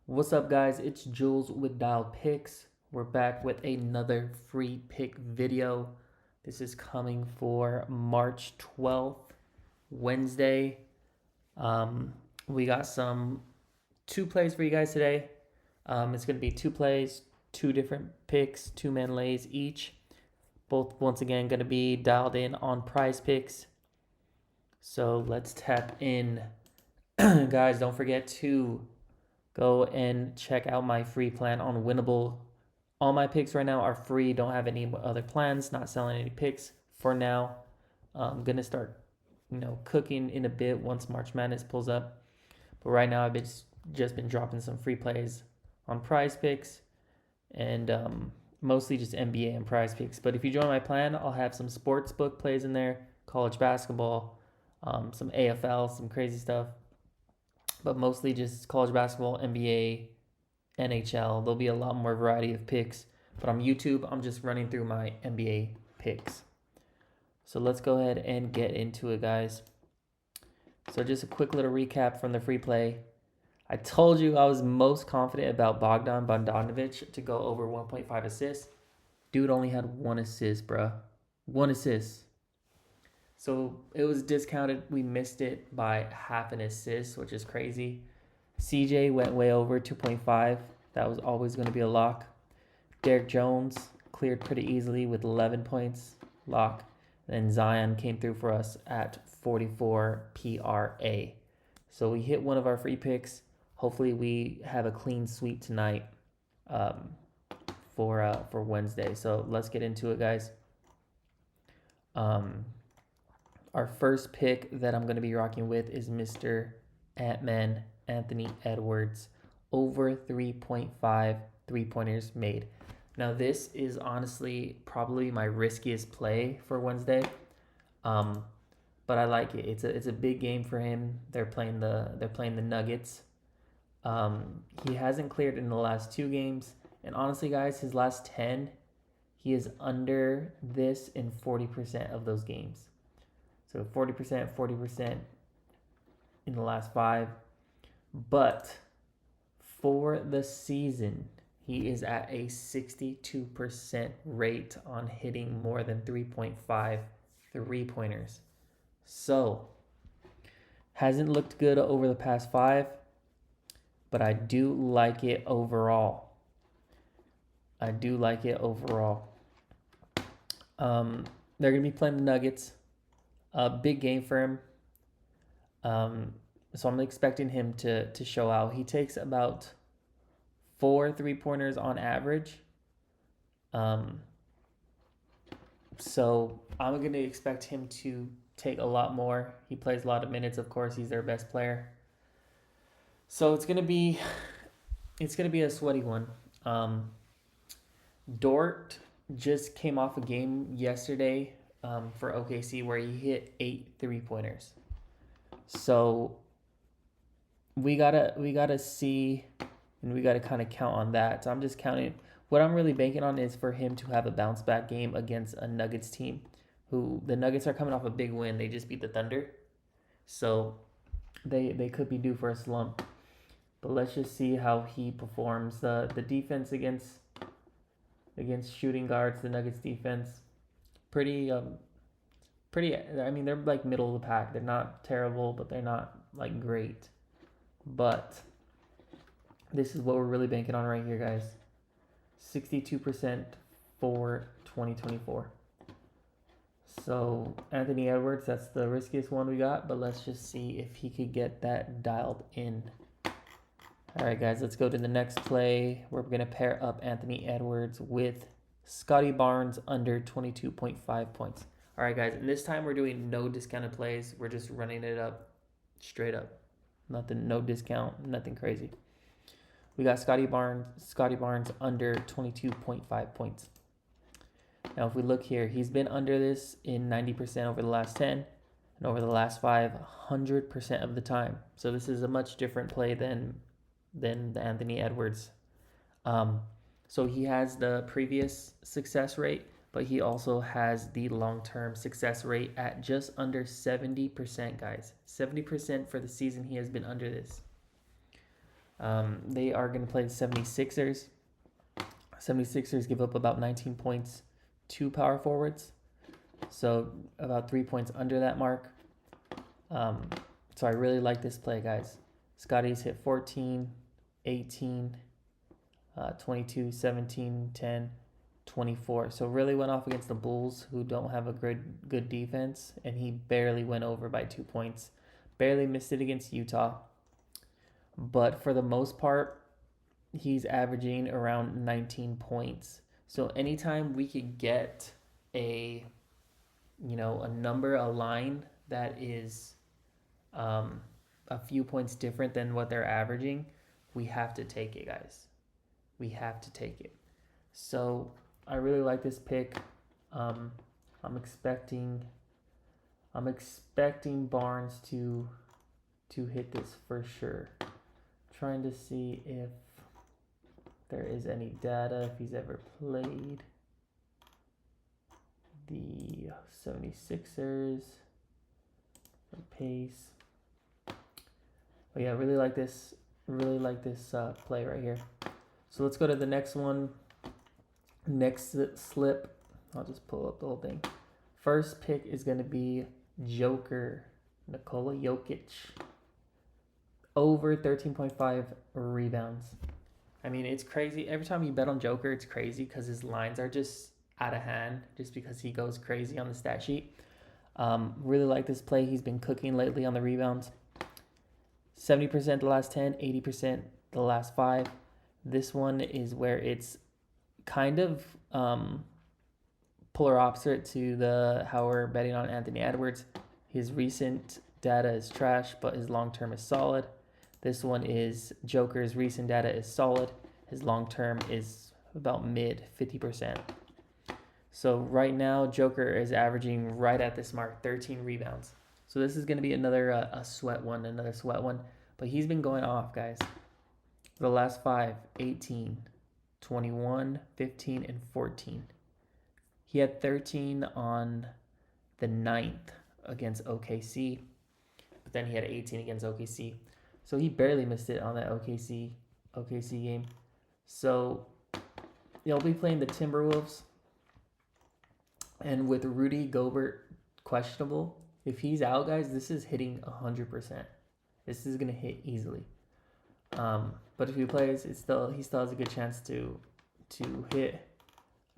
What's up, guys? It's Jules with Dial Picks. We're back with another free pick video. This is coming for March 12th, Wednesday. Um, we got some two plays for you guys today. It's going to be two plays, two different picks, two-man lays each. Both, once again, going to be dialed in on Prizepicks. So let's tap in. Guys, don't forget to go and check out my free plan on Winnable. All my picks right now are free. Don't have any other plans. Not selling any picks for now. I'm gonna start, cooking in a bit once March Madness pulls up. But right now, I've just been dropping some free plays on Prizepicks and mostly just NBA and Prizepicks. But if you join my plan, I'll have some sports book plays in there, college basketball, some AFL, some crazy stuff, but mostly just college basketball, NBA, NHL. There'll be a lot more variety of picks. But on YouTube, I'm just running through my NBA picks. So let's go ahead and get into it, guys. So just a quick little recap from the free play. I told you I was most confident about Bogdan Bogdanovic to go over 1.5 assists. Dude only had one assist, bruh. One assist. So it was discounted. We missed it by half an assist, which is crazy. CJ went way over 2.5. That was always going to be a lock. Derek Jones cleared pretty easily with 11 points, lock. Then Zion came through for us at 44 PRA. So we hit one of our free picks. Hopefully we have a clean sweep tonight for Wednesday. So let's get into it, guys. Our first pick that I'm going to be rocking with is Mr. Ant-Man Anthony Edwards, over 3.5 three-pointers made. Now this is honestly probably my riskiest play for Wednesday, but I like it. It's a big game for him. They're playing the Nuggets. He hasn't cleared in the last 2 games, and honestly, guys, his last 10, he is under this in 40% of those games. So 40% in the last 5. But for the season, he is at a 62% rate on hitting more than 3.5 three-pointers. So, hasn't looked good over the past 5, but I do like it overall. They're going to be playing the Nuggets. A big game for him. So I'm expecting him to show out. He takes about 4 three-pointers on average. So I'm going to expect him to take a lot more. He plays a lot of minutes, of course. He's their best player. So it's going to be a sweaty one. Dort just came off a game yesterday for OKC where he hit 8 three-pointers. So we gotta see, and we gotta kind of count on that. So I'm just counting. What I'm really banking on is for him to have a bounce back game against a Nuggets team, who the Nuggets are coming off a big win. They just beat the Thunder, so they could be due for a slump. But let's just see how he performs. The defense against shooting guards, the Nuggets defense, pretty. I mean, they're like middle of the pack. They're not terrible, but they're not like great. But this is what we're really banking on right here, guys. 62% for 2024. So Anthony Edwards, that's the riskiest one we got, but let's just see if he could get that dialed in. All right, guys, let's go to the next play. We're going to pair up Anthony Edwards with Scotty Barnes under 22.5 points. All right, guys, and this time we're doing no discounted plays. We're just running it up straight up. Nothing, no discount, nothing crazy. We got Scotty Barnes under 22.5 points. Now, if we look here, he's been under this in 90% over the last 10, and over the last 5, 100% of the time. So this is a much different play than the Anthony Edwards. So he has the previous success rate, but he also has the long-term success rate at just under 70%, guys. 70% for the season he has been under this. They are going to play the 76ers. 76ers give up about 19 points to power forwards. So about 3 points under that mark. So I really like this play, guys. Scotty's hit 14, 18, 22, 17, 10, 24. So really went off against the Bulls, who don't have a good defense, and he barely went over by 2 points. Barely missed it against Utah. But for the most part, he's averaging around 19 points. So anytime we could get a number, a line that is a few points different than what they're averaging, we have to take it, guys. We have to take it. So I really like this pick. I'm expecting Barnes to hit this for sure. Trying to see if there is any data, if he's ever played the 76ers for pace. But yeah, really like this play right here. So let's go to the next one. Next slip. I'll just pull up the whole thing. First pick is going to be Joker, Nikola Jokic. Over 13.5 rebounds. I mean, it's crazy. Every time you bet on Joker, it's crazy because his lines are just out of hand just because he goes crazy on the stat sheet. Really like this play. He's been cooking lately on the rebounds. 70% the last 10, 80% the last 5. This one is where it's kind of polar opposite to how we're betting on Anthony Edwards. His recent data is trash, but his long-term is solid. This one is Joker's recent data is solid. His long-term is about mid 50%. So right now, Joker is averaging right at this mark, 13 rebounds. So this is going to be another sweat one. But he's been going off, guys. The last 5, 18, 21, 15, and 14. He had 13 on the 9th against OKC. But then he had 18 against OKC. So he barely missed it on that OKC game. So they'll be playing the Timberwolves. And with Rudy Gobert questionable, if he's out, guys, this is hitting 100%. This is going to hit easily. But if he plays, he still has a good chance to hit.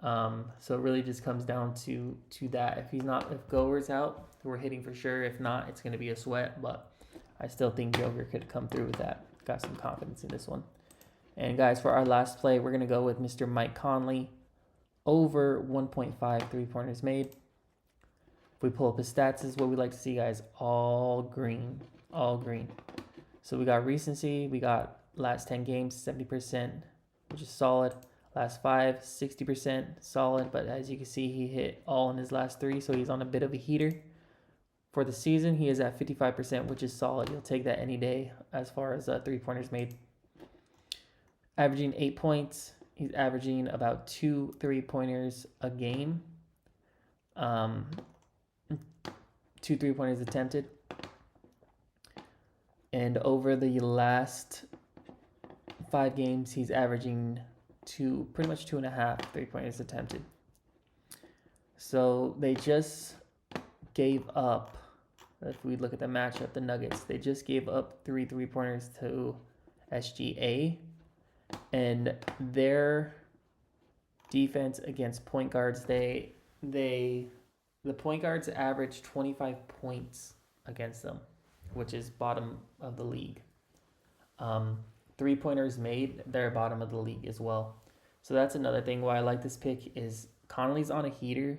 So it really just comes down to that. If Gobert's out, we're hitting for sure. If not, it's going to be a sweat. But I still think Joker could come through with that. Got some confidence in this one. And guys, for our last play, we're going to go with Mr. Mike Conley. Over 1.5 3-pointers made. If we pull up his stats, this is what we like to see, guys. All green. So we got recency. We got last 10 games, 70%, which is solid. Last 5, 60%, solid. But as you can see, he hit all in his last 3, so he's on a bit of a heater. For the season, he is at 55%, which is solid. You'll take that any day as far as 3-pointers made. Averaging 8 points. He's averaging about 2 3-pointers a game. 2 3-pointers attempted. And over the last 5 games, he's averaging pretty much 2.5 3-pointers attempted. So they just gave up, if we look at the matchup, the Nuggets, they just gave up 3 3-pointers to SGA. And their defense against point guards, the point guards average 25 points against them, which is bottom of the league. 3-pointers made, they're bottom of the league as well. So that's another thing why I like this pick is Conley's on a heater,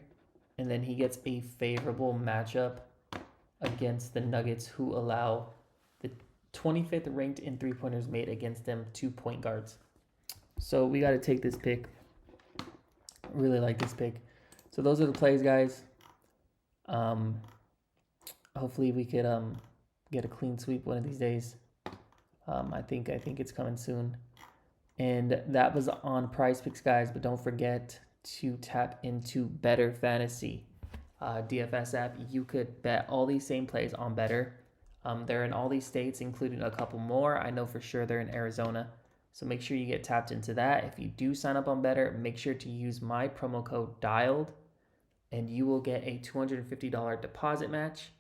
and then he gets a favorable matchup against the Nuggets, who allow the 25th ranked in 3-pointers made against them 2 point guards. So we got to take this pick. Really like this pick. So those are the plays, guys. Hopefully we could get a clean sweep one of these days. I think it's coming soon. And that was on Prizepicks, guys. But don't forget to tap into Better Fantasy DFS app. You could bet all these same plays on Better. They're in all these states, including a couple more. I know for sure they're in Arizona. So make sure you get tapped into that. If you do sign up on Better, make sure to use my promo code DIALED, and you will get a $250 deposit match.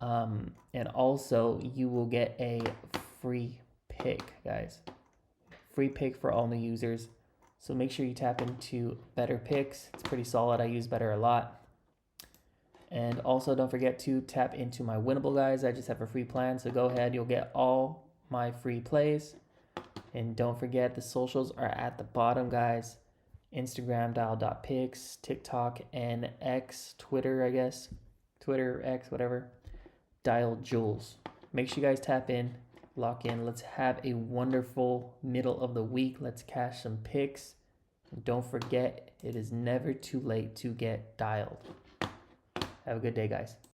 And also you will get a free pick, guys. Free pick for all new users. So make sure you tap into Better Picks. It's pretty solid. I use Better a lot. And also don't forget to tap into my Winnable, guys. I just have a free plan, so go ahead. You'll get all my free plays. And don't forget, the socials are at the bottom, guys. Instagram, dial.picks, TikTok, and X, Twitter, I guess. Twitter, X, whatever. Dial Jules. Make sure you guys tap in, lock in. Let's have a wonderful middle of the week. Let's cash some picks. And don't forget, it is never too late to get dialed. Have a good day, guys.